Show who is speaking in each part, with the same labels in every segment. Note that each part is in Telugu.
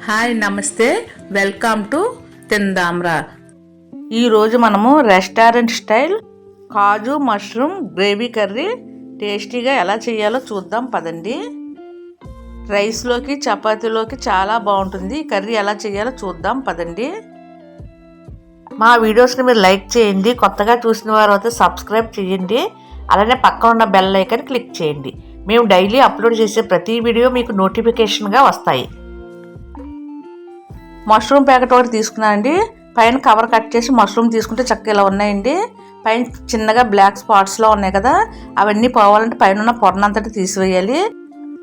Speaker 1: హాయ్ నమస్తే, వెల్కమ్ టు తిందాంరా. ఈరోజు మనము రెస్టారెంట్ స్టైల్ కాజు మష్రూమ్ గ్రేవీ కర్రీ టేస్టీగా ఎలా చేయాలో చూద్దాం పదండి. రైస్లోకి చపాతీలోకి చాలా బాగుంటుంది. ఈ కర్రీ ఎలా చేయాలో చూద్దాం పదండి. మా వీడియోస్ని మీరు లైక్ చేయండి, కొత్తగా చూసిన వారు అయితే సబ్స్క్రైబ్ చేయండి, అలానే పక్కన ఉన్న బెల్ ఐకాన్ క్లిక్ చేయండి. మేము డైలీ అప్లోడ్ చేసే ప్రతి వీడియో మీకు నోటిఫికేషన్గా వస్తాయి. మష్రూమ్ ప్యాకెట్ ఒకటి తీసుకున్నానండి. పైన కవర్ కట్ చేసి మష్రూమ్ తీసుకుంటే చక్కగా ఇలా ఉన్నాయండి. పైన చిన్నగా బ్లాక్ స్పాట్స్లో ఉన్నాయి కదా, అవన్నీ పోవాలంటే పైన ఉన్న పొరనంతటి తీసివేయాలి.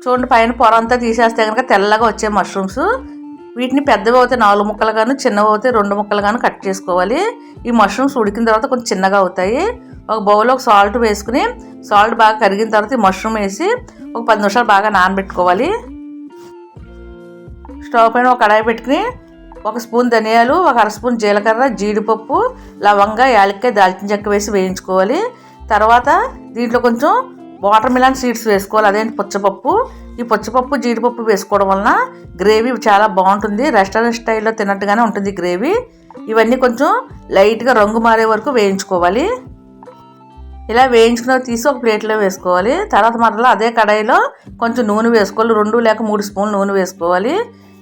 Speaker 1: చూడండి, పైన పొర అంతా తీసేస్తే కనుక తెల్లగా వచ్చే మష్రూమ్స్. వీటిని పెద్దవి అవుతే 4 ముక్కలు గాను, చిన్నవి అవుతే 2 ముక్కలు గాను కట్ చేసుకోవాలి. ఈ మష్రూమ్స్ ఉడికిన తర్వాత కొంచెం చిన్నగా అవుతాయి. ఒక బౌల్లో సాల్ట్ వేసుకుని, సాల్ట్ బాగా కరిగిన తర్వాత ఈ మష్రూమ్ వేసి ఒక 10 నిమిషాలు బాగా నానబెట్టుకోవాలి. స్టవ్ పైన ఒక కడాయి పెట్టుకుని 1 స్పూన్ ధనియాలు, 1 అర స్పూన్ జీలకర్ర, జీడిపప్పు, లవంగా, యాలక్కాయ, దాల్చిన చెక్క వేసి వేయించుకోవాలి. తర్వాత దీంట్లో కొంచెం వాటర్ మిలన్ సీడ్స్ వేసుకోవాలి, అదేంటి పుచ్చపప్పు. ఈ పుచ్చపప్పు జీడిపప్పు వేసుకోవడం వలన గ్రేవీ చాలా బాగుంటుంది. రెస్టారెంట్ స్టైల్లో తిన్నట్టుగానే ఉంటుంది గ్రేవీ. ఇవన్నీ కొంచెం లైట్గా రంగు మారే వరకు వేయించుకోవాలి. ఇలా వేయించుకున్న తీసి ఒక ప్లేట్లో వేసుకోవాలి. తర్వాత మరలా అదే కడాయిలో కొంచెం నూనె వేసుకోవాలి. 2 లేక 3 స్పూన్లు నూనె వేసుకోవాలి.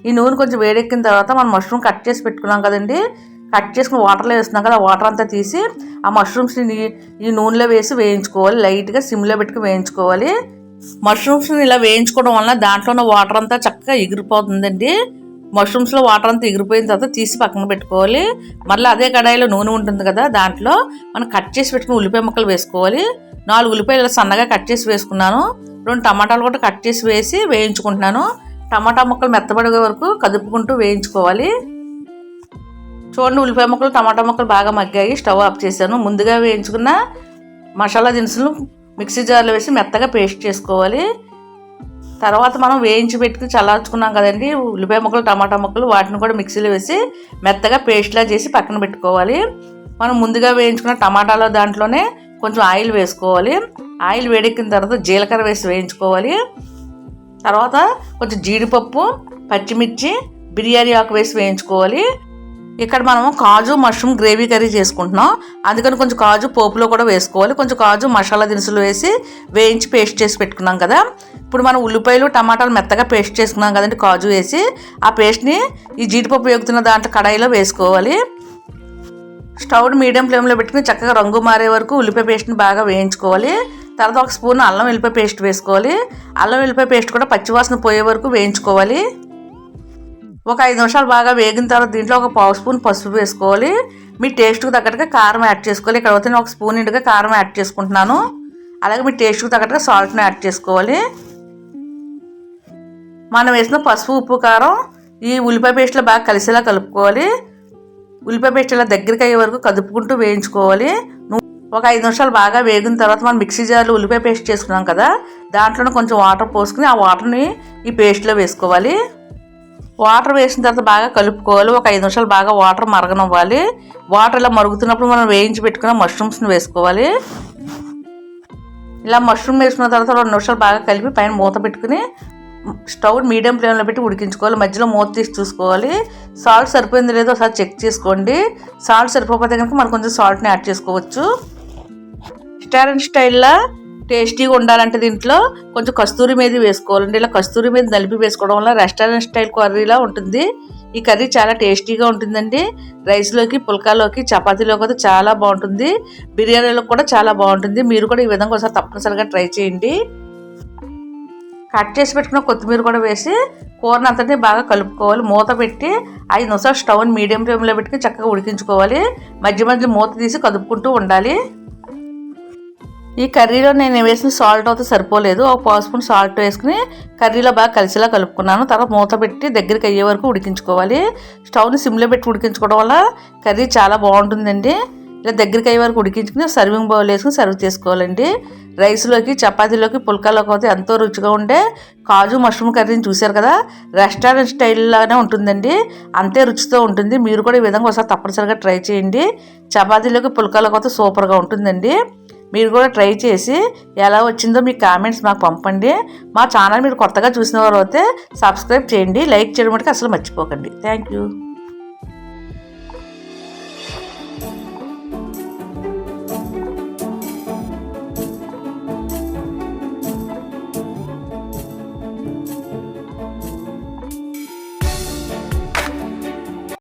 Speaker 1: ఈ నూనె కొంచెం వేడెక్కిన తర్వాత మనం మష్రూమ్ కట్ చేసి పెట్టుకున్నాం కదండి, కట్ చేసుకుని వాటర్లో వేస్తున్నాం కదా, వాటర్ అంతా తీసి ఆ మష్రూమ్స్ని ఈ నూనెలో వేసి వేయించుకోవాలి. లైట్గా సిమ్లో పెట్టుకుని వేయించుకోవాలి. మష్రూమ్స్ని ఇలా వేయించుకోవడం వలన దాంట్లో ఉన్న వాటర్ అంతా చక్కగా ఎగిరిపోతుందండి. మష్రూమ్స్లో వాటర్ అంతా ఎగిరిపోయిన తర్వాత తీసి పక్కన పెట్టుకోవాలి. మళ్ళీ అదే కడాయిలో నూనె ఉంటుంది కదా, దాంట్లో మనం కట్ చేసి పెట్టుకుని ఉల్లిపాయ ముక్కలు వేసుకోవాలి. 4 ఉల్లిపాయలు సన్నగా కట్ చేసి వేసుకున్నాను. 2 టమాటాలు కూడా కట్ చేసి వేసి వేయించుకుంటున్నాను. టమాటా ముక్కలు మెత్తబడే వరకు కదుపుకుంటూ వేయించుకోవాలి. చూడండి, ఉల్లిపాయ ముక్కలు టమాటా ముక్కలు బాగా మగ్గాయి. స్టవ్ ఆఫ్ చేశాను. ముందుగా వేయించుకున్న మసాలా దినుసులు మిక్సీ జార్లో వేసి మెత్తగా పేస్ట్ చేసుకోవాలి. తర్వాత మనం వేయించి పెట్టుకుని చల్లార్చుకున్నాం కదండి ఉల్లిపాయ ముక్కలు టమాటా ముక్కలు, వాటిని కూడా మిక్సీలో వేసి మెత్తగా పేస్ట్లా చేసి పక్కన పెట్టుకోవాలి. మనం ముందుగా వేయించుకున్న టమాటాలో దాంట్లోనే కొంచెం ఆయిల్ వేసుకోవాలి. ఆయిల్ వేడెక్కిన తర్వాత జీలకర్ర వేసి వేయించుకోవాలి. తర్వాత కొంచెం జీడిపప్పు, పచ్చిమిర్చి, బిర్యానీ ఆకు వేసి వేయించుకోవాలి. ఇక్కడ మనము కాజు మష్రూమ్ గ్రేవీ కర్రీ చేసుకుంటున్నాం, అందుకని కొంచెం కాజు పోపులో కూడా వేసుకోవాలి. కొంచెం కాజు మసాలా దినుసులు వేసి వేయించి పేస్ట్ చేసి పెట్టుకున్నాం కదా. ఇప్పుడు మనం ఉల్లిపాయలు టమాటాలు మెత్తగా పేస్ట్ చేసుకున్నాం కదండి కాజు వేసి, ఆ పేస్ట్ని ఈ జీడిపప్పు వేగుతున్న దాంట్లో కడాయిలో వేసుకోవాలి. స్టవ్ మీడియం ఫ్లేమ్లో పెట్టుకుని చక్కగా రంగు మారే వరకు ఉల్లిపాయ పేస్ట్ని బాగా వేయించుకోవాలి. తర్వాత 1 స్పూన్ అల్లం వెల్లిపాయ పేస్ట్ వేసుకోవాలి. అల్లం వెల్లిపాయ పేస్ట్ కూడా పచ్చివాసన పోయే వరకు వేయించుకోవాలి. ఒక 5 నిమిషాలు బాగా వేగిన తర్వాత దీంట్లో ఒక 1/2 స్పూన్ పసుపు వేసుకోవాలి. మీ టేస్ట్కి తగ్గట్టుగా కారం యాడ్ చేసుకోవాలి. ఇక్కడ అయితే 1 స్పూన్ నిండుగా కారం యాడ్ చేసుకుంటున్నాను. అలాగే మీ టేస్ట్కి తగ్గట్టుగా సాల్ట్ని యాడ్ చేసుకోవాలి. మనం వేసిన పసుపు, ఉప్పు, కారం ఈ ఉల్లిపాయ పేస్ట్లో బాగా కలిసేలా కలుపుకోవాలి. ఉల్లిపాయ పేస్ట్ ఇలా దగ్గరికి అయ్యే వరకు కదుపుకుంటూ వేయించుకోవాలి. ఒక 5 నిమిషాలు బాగా వేగిన తర్వాత మనం మిక్సీ జార్లో ఉల్లిపాయ పేస్ట్ చేసుకున్నాం కదా, దాంట్లోనే కొంచెం వాటర్ పోసుకుని ఆ వాటర్ని ఈ పేస్ట్లో వేసుకోవాలి. వాటర్ వేసిన తర్వాత బాగా కలుపుకోవాలి. ఒక 5 నిమిషాలు బాగా వాటర్ మరగనివ్వాలి. వాటర్ ఇలా మరుగుతున్నప్పుడు మనం వేయించి పెట్టుకున్న మష్రూమ్స్ని వేసుకోవాలి. ఇలా మష్రూమ్ వేసుకున్న తర్వాత 2 నిమిషాలు బాగా కలిపి పైన మూత పెట్టుకుని స్టవ్ మీడియం ఫ్లేమ్లో పెట్టి ఉడికించుకోవాలి. మధ్యలో మూత తీసి చూసుకోవాలి. సాల్ట్ సరిపోయింది లేదో ఒకసారి చెక్ చేసుకోండి. సాల్ట్ సరిపోతే కనుక మనం కొంచెం సాల్ట్ని యాడ్ చేసుకోవచ్చు. రెస్టారెంట్ స్టైల్లో టేస్టీగా ఉండాలంటే దీంట్లో కొంచెం కస్తూరి మేతి వేసుకోవాలండి. ఇలా కస్తూరి మేతి నలిపి వేసుకోవడం వల్ల రెస్టారెంట్ స్టైల్ కర్రీలా ఉంటుంది. ఈ కర్రీ చాలా టేస్టీగా ఉంటుందండి. రైస్లోకి, పుల్కాలోకి, చపాతీలోకి అయితే చాలా బాగుంటుంది. బిర్యానీలో కూడా చాలా బాగుంటుంది. మీరు కూడా ఈ విధంగా ఒకసారి తప్పనిసరిగా ట్రై చేయండి. కట్ చేసి పెట్టుకున్న కొత్తిమీర కూడా వేసి కూరని అంతటినీ బాగా కలుపుకోవాలి. మూత పెట్టి 5 నిమిషాలు స్టవ్ని మీడియం ఫ్లేమ్లో పెట్టుకుని చక్కగా ఉడికించుకోవాలి. మధ్య మధ్య మూత తీసి కదుపుకుంటూ ఉండాలి. ఈ కర్రీలో నేను వేసిన సాల్ట్ అయితే సరిపోలేదు. ఒక 1/2 స్పూన్ సాల్ట్ వేసుకుని కర్రీలో బాగా కలిసేలా కలుపుకున్నాను. తర్వాత మూత పెట్టి దగ్గరికి అయ్యే వరకు ఉడికించుకోవాలి. స్టవ్ని సిమ్లో పెట్టి ఉడికించుకోవడం వల్ల కర్రీ చాలా బాగుంటుందండి. ఇలా దగ్గరికి అయ్యే వరకు ఉడికించుకుని సర్వింగ్ బౌల్ వేసుకుని సర్వ్ చేసుకోవాలండి. రైస్లోకి, చపాతీలోకి, పుల్కాలోకి అయితే ఎంతో రుచిగా ఉండే కాజు మష్రూమ్ కర్రీని చూశారు కదా, రెస్టారెంట్ స్టైల్లానే ఉంటుందండి. అంతే రుచితో ఉంటుంది. మీరు కూడా ఈ విధంగా ఒకసారి తప్పనిసరిగా ట్రై చేయండి. చపాతీలోకి, పుల్కాలోకి అయితే సూపర్గా ఉంటుందండి. మీరు కూడా ట్రై చేసి ఎలా వచ్చిందో మీ కామెంట్స్ మాకు పంపండి. మా ఛానల్ మీరు కొత్తగా చూసిన వారు అయితే సబ్స్క్రైబ్ చేయండి, లైక్ చేయడం మటుకు అసలు మర్చిపోకండి. Thank you.